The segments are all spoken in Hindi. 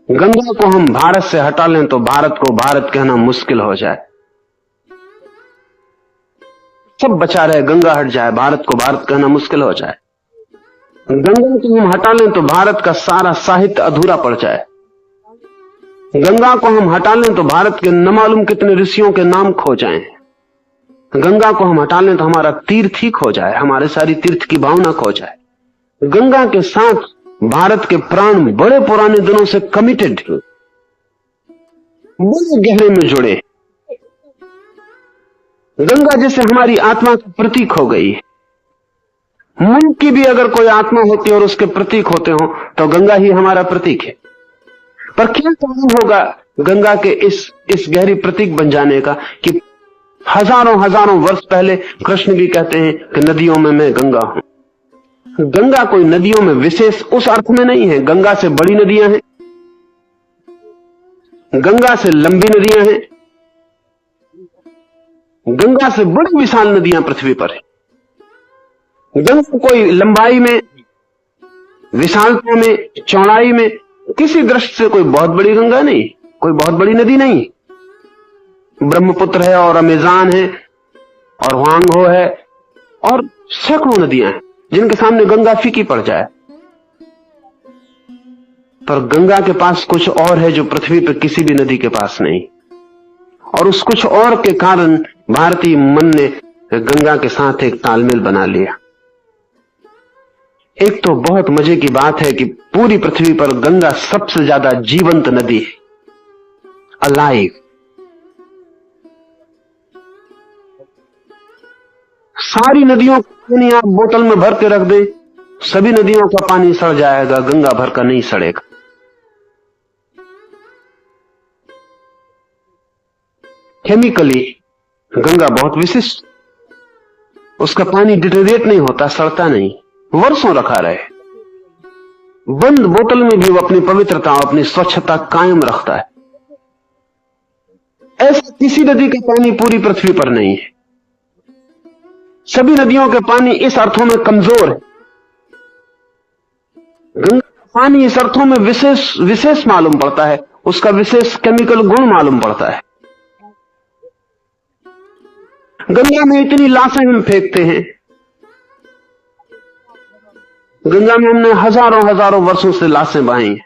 गंगा को हम भारत से हटा लें तो भारत को भारत कहना मुश्किल हो जाए। सब बचा रहे, गंगा हट जाए, भारत को भारत कहना मुश्किल हो जाए। गंगा को हम हटा लें तो भारत का सारा साहित्य अधूरा पड़ जाए। गंगा को हम हटा लें तो भारत के न मालूम कितने ऋषियों के नाम खो जाएं। गंगा को हम हटा लें तो हमारा तीर्थ ही खो जाए, हमारे सारी तीर्थ की भावना खो जाए। गंगा के साथ भारत के प्राण बड़े पुराने दिनों से कमिटेड, बड़े गहरे में जुड़े। गंगा जैसे हमारी आत्मा का प्रतीक हो गई। मन की भी अगर कोई आत्मा होती और उसके प्रतीक होते हो तो गंगा ही हमारा प्रतीक है। पर क्या कारण होगा गंगा के इस गहरी प्रतीक बन जाने का कि हजारों हजारों वर्ष पहले कृष्ण भी कहते हैं कि नदियों में मैं गंगा हूं। गंगा कोई नदियों में विशेष उस अर्थ में नहीं है। गंगा से बड़ी नदियां हैं, गंगा से लंबी नदियां हैं, गंगा से बड़ी विशाल नदियां पृथ्वी पर है। गंगा कोई लंबाई में, विशालता में, चौड़ाई में किसी दृष्टि से कोई बहुत बड़ी गंगा नहीं, कोई बहुत बड़ी नदी नहीं। ब्रह्मपुत्र है और अमेज़न है और वांगो है और सैकड़ों नदियां हैं जिनके सामने गंगा फीकी पड़ जाए। पर गंगा के पास कुछ और है जो पृथ्वी पर किसी भी नदी के पास नहीं, और उस कुछ और के कारण भारतीय मन ने गंगा के साथ एक तालमेल बना लिया। एक तो बहुत मजे की बात है कि पूरी पृथ्वी पर गंगा सबसे ज्यादा जीवंत नदी है, अलाइव। सारी नदियों का पानी आप बोतल में भर के रख दें, सभी नदियों का पानी सड़ जाएगा, गंगा भर का नहीं सड़ेगा। केमिकली गंगा बहुत विशिष्ट, उसका पानी डिटेरिएट नहीं होता, सड़ता नहीं, वर्षों रखा रहे। बंद बोतल में भी वो अपनी पवित्रता, अपनी स्वच्छता कायम रखता है। ऐसा किसी नदी का पानी पूरी पृथ्वी पर नहीं है। सभी नदियों के पानी इस अर्थों में कमजोर है, गंगा का पानी इस अर्थों में विशेष मालूम पड़ता है, उसका विशेष केमिकल गुण मालूम पड़ता है। गंगा में इतनी लाशें हम फेंकते हैं, गंगा में हमने हजारों हजारों वर्षों से लाशें बहाई हैं।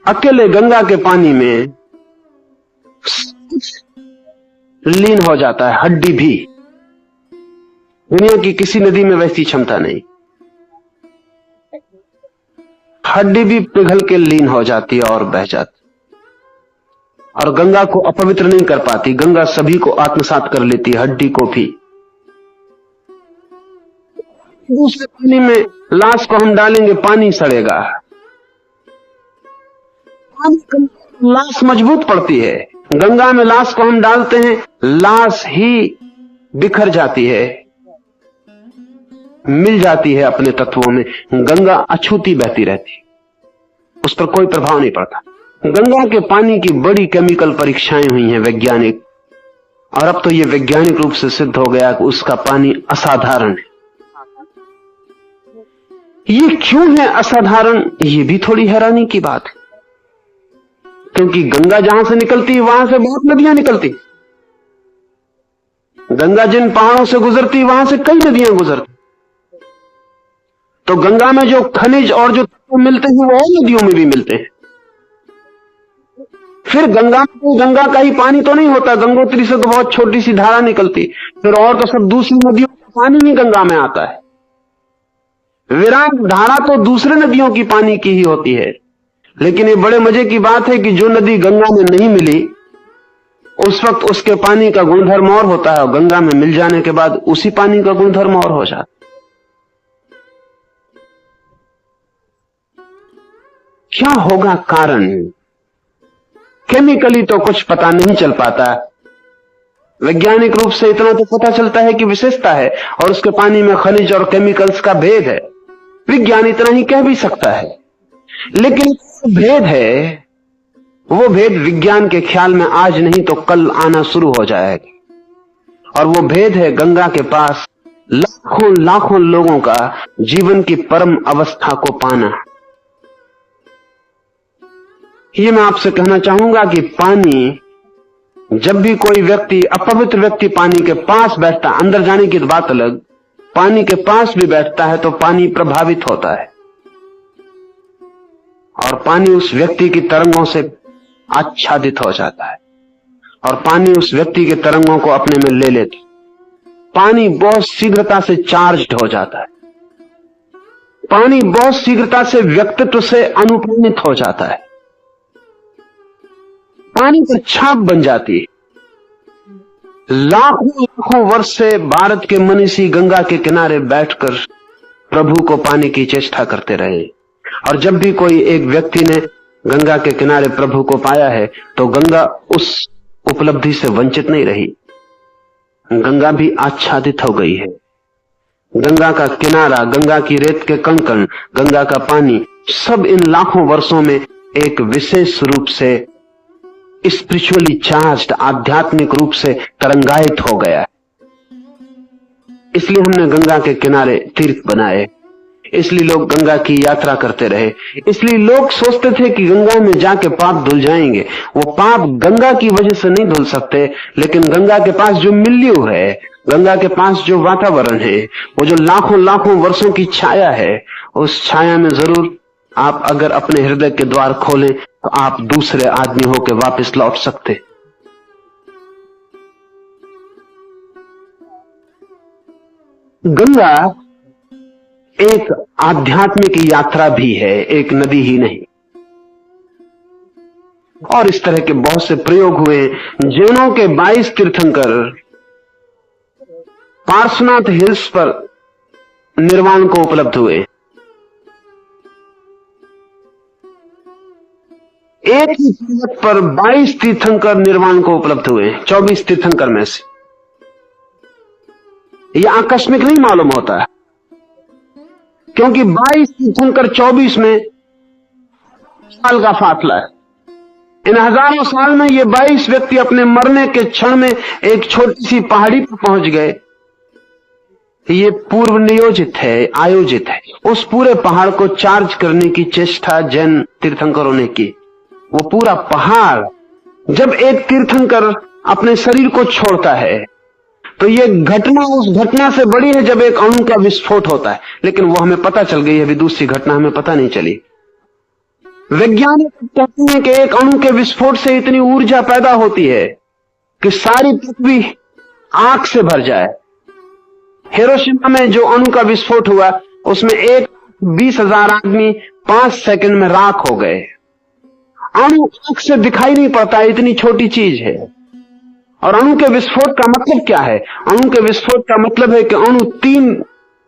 अकेले गंगा के पानी में लीन हो जाता है, हड्डी भी। दुनिया की किसी नदी में वैसी क्षमता नहीं, हड्डी भी पिघल के लीन हो जाती है और बह जाती, और गंगा को अपवित्र नहीं कर पाती। गंगा सभी को आत्मसात कर लेती है, हड्डी को भी। दूसरे पानी में लाश को हम डालेंगे, पानी सड़ेगा, लाश मजबूत पड़ती है। गंगा में लाश को हम डालते हैं, लाश ही बिखर जाती है, मिल जाती है अपने तत्वों में। गंगा अछूती बहती रहती, उस पर कोई प्रभाव नहीं पड़ता। गंगा के पानी की बड़ी केमिकल परीक्षाएं हुई हैं वैज्ञानिक, और अब तो यह वैज्ञानिक रूप से सिद्ध हो गया कि उसका पानी असाधारण है। ये क्यों है असाधारण, ये भी थोड़ी हैरानी की बात है, क्योंकि गंगा जहां से निकलती है वहां से बहुत नदियां निकलती। गंगा जिन पहाड़ों से गुजरती है वहां से कई नदियां गुजरती। तो गंगा में जो खनिज और जो तत्व मिलते हैं वो और नदियों में भी मिलते हैं। फिर गंगा का ही पानी तो नहीं होता, गंगोत्री से तो बहुत छोटी सी धारा निकलती, फिर और तो सब दूसरी नदियों का पानी ही गंगा में आता है। विराट धारा तो दूसरे नदियों की पानी की ही होती है। लेकिन ये बड़े मजे की बात है कि जो नदी गंगा में नहीं मिली उस वक्त उसके पानी का गुणधर्म और होता है, और गंगा में मिल जाने के बाद उसी पानी का गुणधर्म और हो जाता। क्या होगा कारण? केमिकली तो कुछ पता नहीं चल पाता, वैज्ञानिक रूप से इतना तो पता चलता है कि विशेषता है और उसके पानी में खनिज और केमिकल्स का भेद है। विज्ञान इतना ही कह भी सकता है, लेकिन भेद है, वो भेद विज्ञान के ख्याल में आज नहीं तो कल आना शुरू हो जाएगा। और वो भेद है गंगा के पास लाखों लाखों लोगों का जीवन की परम अवस्था को पाना। ये मैं आपसे कहना चाहूंगा कि पानी, जब भी कोई व्यक्ति, अपवित्र व्यक्ति पानी के पास बैठता है, अंदर जाने की तो बात अलग, पानी के पास भी बैठता है तो पानी प्रभावित होता है और पानी उस व्यक्ति की तरंगों से आच्छादित हो जाता है और पानी उस व्यक्ति के तरंगों को अपने में ले लेता है। पानी बहुत शीघ्रता से चार्ज्ड हो जाता है, पानी बहुत शीघ्रता से व्यक्तित्व से अनुप्राणित हो जाता है, पानी पर छाप बन जाती है। लाखों लाखों वर्ष से भारत के मनीषी गंगा के किनारे बैठकर प्रभु को पाने की चेष्टा करते रहे और जब भी कोई एक व्यक्ति ने गंगा के किनारे प्रभु को पाया है तो गंगा उस उपलब्धि से वंचित नहीं रही, गंगा भी आच्छादित हो गई है। गंगा का किनारा, गंगा की रेत के कण-कण, गंगा का पानी, सब इन लाखों वर्षों में एक विशेष रूप से स्पिरिचुअली चार्ज्ड, आध्यात्मिक रूप से तरंगायित हो गया है। इसलिए हमने गंगा के किनारे तीर्थ बनाए, इसलिए लोग गंगा की यात्रा करते रहे, इसलिए लोग सोचते थे कि गंगा में जाके पाप धुल जाएंगे। वो पाप गंगा की वजह से नहीं धुल सकते, लेकिन गंगा के पास जो मिल्यू है, गंगा के पास जो वातावरण है, वो जो लाखों लाखों वर्षों की छाया है, उस छाया में जरूर आप अगर अपने हृदय के द्वार खोलें तो आप दूसरे आदमी होकर वापस लौट सकते। गंगा एक आध्यात्मिक यात्रा भी है, एक नदी ही नहीं। और इस तरह के बहुत से प्रयोग हुए। जैनों के 22 तीर्थंकर पार्श्वनाथ हिल्स पर निर्वाण को उपलब्ध हुए। एक ही पर्वत पर 22 तीर्थंकर निर्वाण को उपलब्ध हुए, 24 तीर्थंकर में से। यह आकस्मिक नहीं मालूम होता है, क्योंकि 22 तीर्थंकर 24 में साल का फासला है। इन हजारों साल में ये 22 व्यक्ति अपने मरने के क्षण में एक छोटी सी पहाड़ी पर पहुंच गए। ये पूर्व नियोजित है, आयोजित है। उस पूरे पहाड़ को चार्ज करने की चेष्टा जैन तीर्थंकरों ने की। वो पूरा पहाड़, जब एक तीर्थंकर अपने शरीर को छोड़ता है तो ये घटना उस घटना से बड़ी है जब एक अणु का विस्फोट होता है, लेकिन वो हमें पता चल गई है, अभी दूसरी घटना हमें पता नहीं चली। वैज्ञानिक कहते हैं कि एक अणु के विस्फोट से इतनी ऊर्जा पैदा होती है कि सारी पृथ्वी आग से भर जाए। हिरोशिमा में जो अणु का विस्फोट हुआ उसमें 20,000 आदमी 5 सेकंड में राख हो गए। अणु आंख से दिखाई नहीं पड़ता, इतनी छोटी चीज है। और अणु के विस्फोट का मतलब क्या है? अणु के विस्फोट का मतलब है कि अणु 3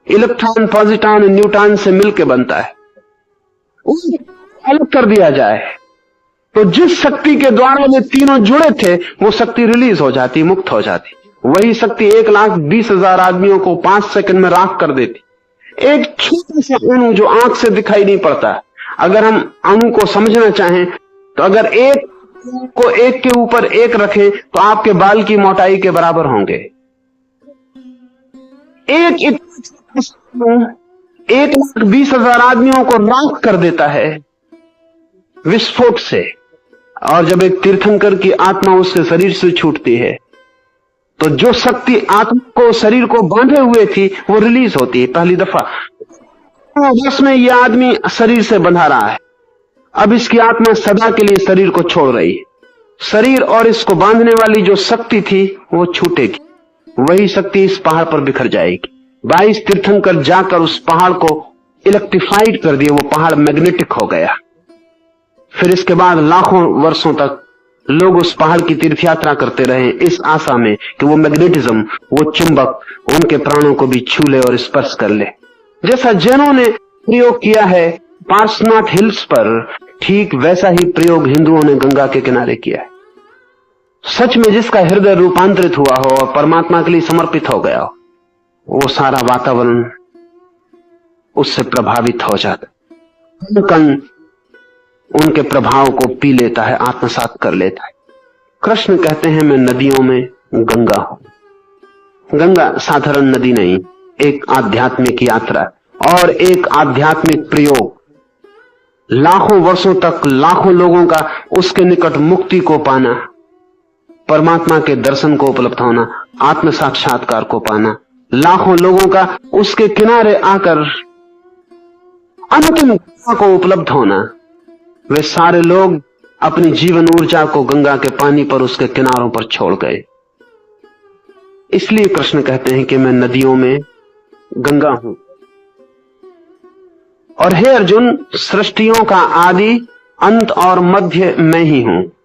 इलेक्ट्रॉन, पॉजिट्रॉन, न्यूट्रॉन से मिलकर बनता है। उसे अलग कर दिया जाए तो जिस शक्ति के द्वारा वे तीनों जुड़े थे वो शक्ति रिलीज हो जाती, मुक्त हो जाती। वही शक्ति 1,20,000 आदमियों को 5 सेकंड में राख कर देती। एक छोटा सा अणु जो आंख से दिखाई नहीं पड़ता। अगर हम अणु को समझना चाहें तो अगर एक को एक के ऊपर एक रखें तो आपके बाल की मोटाई के बराबर होंगे। एक 1,20,000 आदमियों को राख कर देता है विस्फोट से। और जब एक तीर्थंकर की आत्मा उससे शरीर से छूटती है तो जो शक्ति आत्मा को, शरीर को बांधे हुए थी, वो रिलीज होती है पहली दफा। वर्ष में यह आदमी शरीर से बंधा रहा है, अब इसकी आत्मा सदा के लिए शरीर को छोड़ रही है। शरीर और इसको बांधने वाली जो शक्ति थी वो छूटेगी, वही शक्ति इस पहाड़ पर बिखर जाएगी। 22 तीर्थंकर जाकर उस पहाड़ को इलेक्ट्रिफाइड कर दिए, वो पहाड़ मैग्नेटिक हो गया। फिर इसके बाद लाखों वर्षों तक लोग उस पहाड़ की तीर्थ यात्रा करते रहे इस आशा में कि वो मैग्नेटिज्म, वो चुंबक उनके प्राणों को भी छू ले और स्पर्श कर ले। जैसा जैनों ने प्रयोग किया है पार्श्वनाथ हिल्स पर, ठीक वैसा ही प्रयोग हिंदुओं ने गंगा के किनारे किया है। सच में जिसका हृदय रूपांतरित हुआ हो और परमात्मा के लिए समर्पित हो गया हो, वो सारा वातावरण उससे प्रभावित हो जाता है। कण उनके प्रभाव को पी लेता है, आत्मसात कर लेता है। कृष्ण कहते हैं मैं नदियों में गंगा हूं। गंगा साधारण नदी नहीं, एक आध्यात्मिक यात्रा और एक आध्यात्मिक प्रयोग। लाखों वर्षों तक लाखों लोगों का उसके निकट मुक्ति को पाना, परमात्मा के दर्शन को उपलब्ध होना, आत्म साक्षात्कार को पाना, लाखों लोगों का उसके किनारे आकर अंतिम को उपलब्ध होना, वे सारे लोग अपनी जीवन ऊर्जा को गंगा के पानी पर उसके किनारों पर छोड़ गए। इसलिए कृष्ण कहते हैं कि मैं नदियों में गंगा हूं। और हे अर्जुन, सृष्टियों का आदि, अंत और मध्य मैं ही हूं।